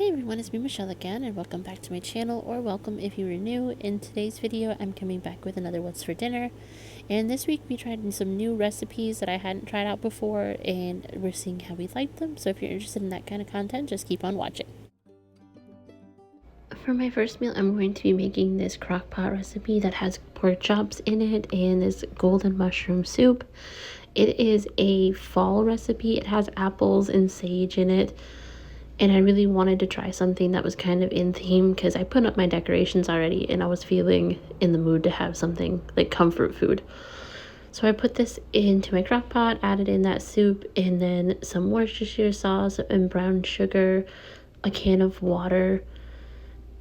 Hey everyone, it's me Michelle again, and welcome back to my channel, or welcome if you were new. In today's video, I'm coming back with another What's for Dinner, and this week we tried some new recipes that I hadn't tried out before, and we're seeing how we like them. So if you're interested in that kind of content, just keep on watching. For my first meal, I'm going to be making this crock pot recipe that has pork chops in it and this golden mushroom soup. It is a fall recipe. It has apples and sage in it. And I really wanted to try something that was kind of in theme because I put up my decorations already and I was feeling in the mood to have something like comfort food. So I put this into my crock pot, added in that soup, and then some Worcestershire sauce and brown sugar, a can of water,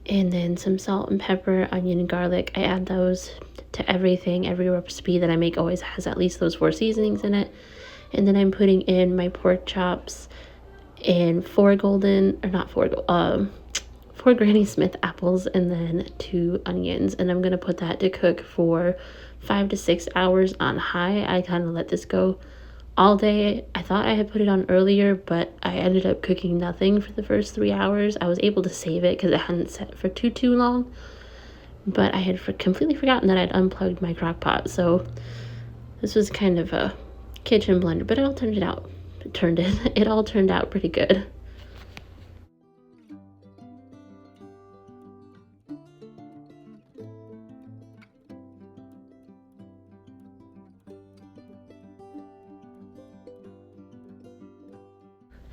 and then some salt and pepper, onion and garlic. I add those to everything. Every recipe that I make always has at least those 4 seasonings in it. And then I'm putting in my pork chops and 4 Granny Smith apples, and then 2 onions, and I'm gonna put that to cook for 5 to 6 hours on high. I kind of let this go all day. I thought I had put it on earlier, but I ended up cooking nothing for the first 3 hours. I was able to save it because it hadn't set for too long, but I had completely forgotten that I'd unplugged my crock pot. So this was kind of a kitchen blunder, but it all turned out pretty good.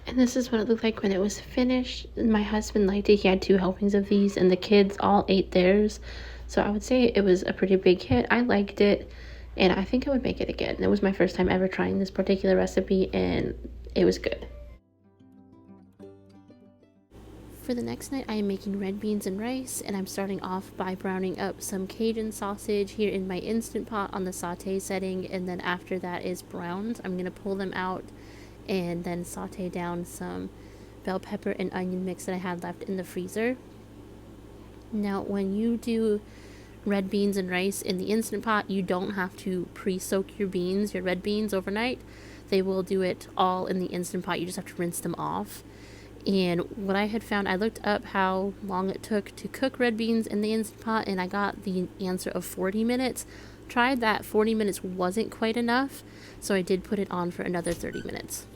And this is what it looked like when it was finished. My husband liked it. He had 2 helpings of these, and the kids all ate theirs. So I would say it was a pretty big hit. I liked it, and I think I would make it again. It was my first time ever trying this particular recipe, and it was good. For the next night, I am making red beans and rice, and I'm starting off by browning up some Cajun sausage here in my Instant Pot on the saute setting, and then after that is browned. I'm going to pull them out and then saute down some bell pepper and onion mix that I had left in the freezer. Now, when you do red beans and rice in the Instant Pot, you don't have to pre-soak your red beans overnight. They will do it all in the Instant Pot. You just have to rinse them off. And what I had found, I looked up how long it took to cook red beans in the Instant Pot, and I got the answer of 40 minutes. Tried that, 40 minutes wasn't quite enough, so I did put it on for another 30 minutes.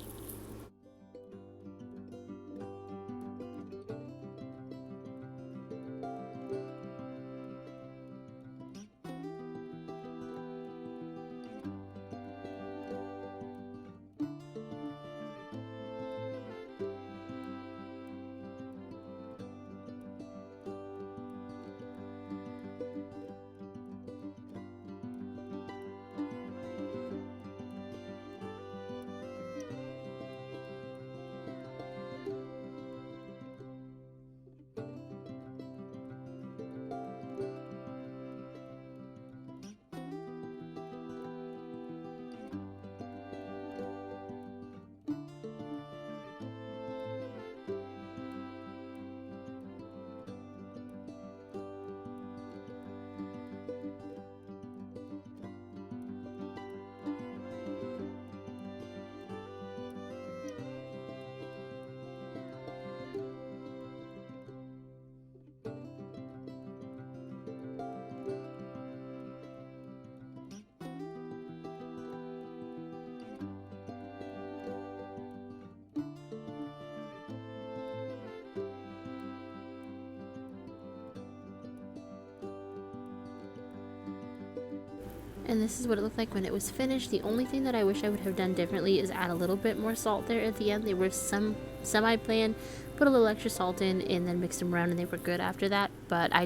And this is what it looked like when it was finished. The only thing that I wish I would have done differently is add a little bit more salt there at the end. They were semi-bland, put a little extra salt in, and then mixed them around, and they were good after that. But I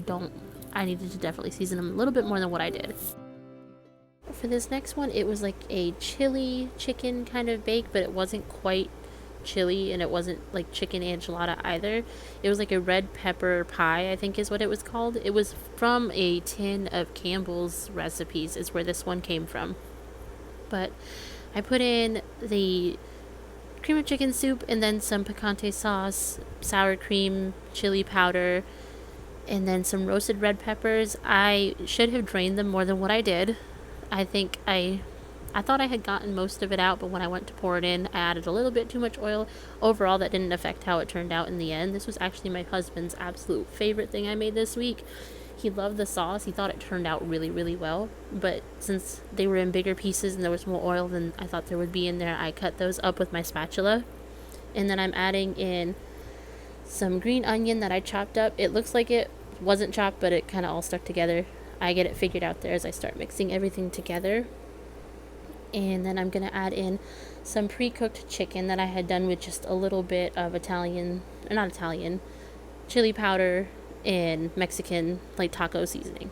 needed to definitely season them a little bit more than what I did. For this next one, it was like a chili chicken kind of bake, but it wasn't quite chili, and it wasn't like chicken enchilada either. It was like a red pepper pie, I think is what it was called. It was from a tin of Campbell's recipes is where this one came from. But I put in the cream of chicken soup and then some picante sauce, sour cream, chili powder, and then some roasted red peppers. I should have drained them more than what I did. I think I I thought I had gotten most of it out, but when I went to pour it in, I added a little bit too much oil. Overall, that didn't affect how it turned out in the end. This was actually my husband's absolute favorite thing I made this week. He loved the sauce. He thought it turned out really, really well. But since they were in bigger pieces and there was more oil than I thought there would be in there, I cut those up with my spatula. And then I'm adding in some green onion that I chopped up. It looks like it wasn't chopped, but it kind of all stuck together. I get it figured out there as I start mixing everything together. And then I'm going to add in some pre-cooked chicken that I had done with just a little bit of chili powder and Mexican like taco seasoning.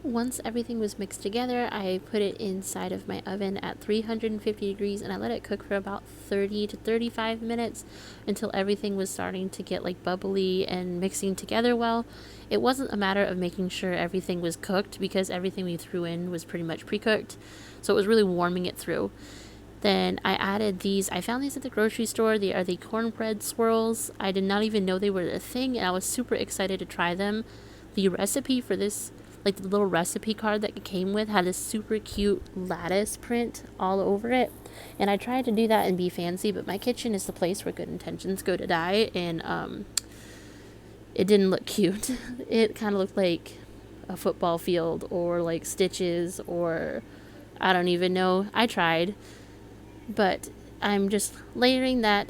Once everything was mixed together, I put it inside of my oven at 350 degrees and I let it cook for about 30 to 35 minutes until everything was starting to get like bubbly and mixing together well. It wasn't a matter of making sure everything was cooked because everything we threw in was pretty much pre-cooked, so it was really warming it through. Then I added these. I found these at the grocery store. They are the cornbread swirls. I did not even know they were a thing, and I was super excited to try them. The recipe for this, like the little recipe card that it came with, had this super cute lattice print all over it. And I tried to do that and be fancy, but my kitchen is the place where good intentions go to die, and it didn't look cute. It kind of looked like a football field or like stitches, or I don't even know. I tried, but I'm just layering that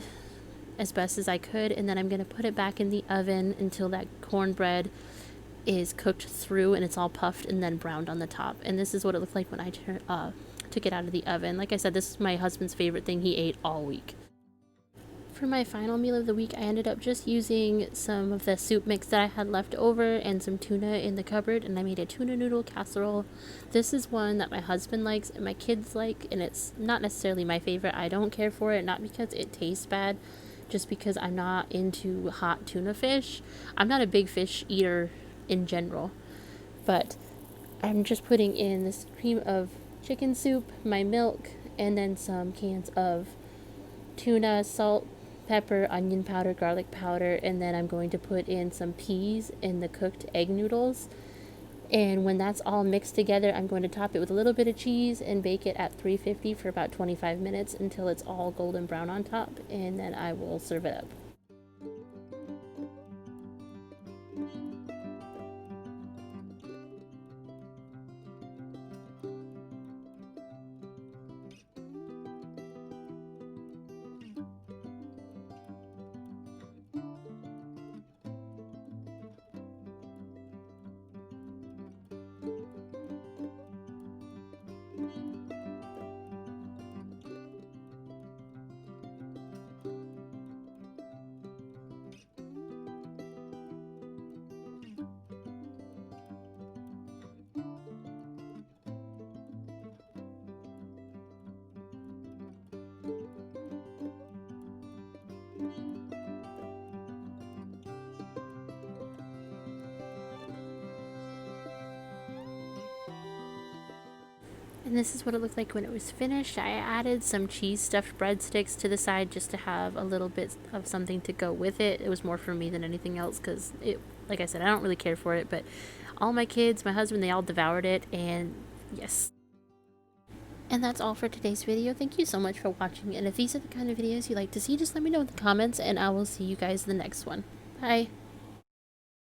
as best as I could, and then I'm going to put it back in the oven until that cornbread is cooked through and it's all puffed and then browned on the top. And this is what it looked like when I took it out of the oven. Like I said, this is my husband's favorite thing he ate all week. For my final meal of the week, I ended up just using some of the soup mix that I had left over and some tuna in the cupboard, and I made a tuna noodle casserole. This is one that my husband likes and my kids like, and it's not necessarily my favorite. I don't care for it, not because it tastes bad, just because I'm not into hot tuna fish. I'm not a big fish eater in general, but I'm just putting in this cream of chicken soup, my milk, and then some cans of tuna, salt, pepper, onion powder, garlic powder, and then I'm going to put in some peas in the cooked egg noodles. And when that's all mixed together, I'm going to top it with a little bit of cheese and bake it at 350 for about 25 minutes until it's all golden brown on top, and then I will serve it up. And this is what it looked like when it was finished. I added some cheese stuffed breadsticks to the side just to have a little bit of something to go with it. It was more for me than anything else because it, like I said, I don't really care for it, but all my kids, my husband, they all devoured it, and yes. And that's all for today's video. Thank you so much for watching, and if these are the kind of videos you like to see, just let me know in the comments, and I will see you guys in the next one. Bye!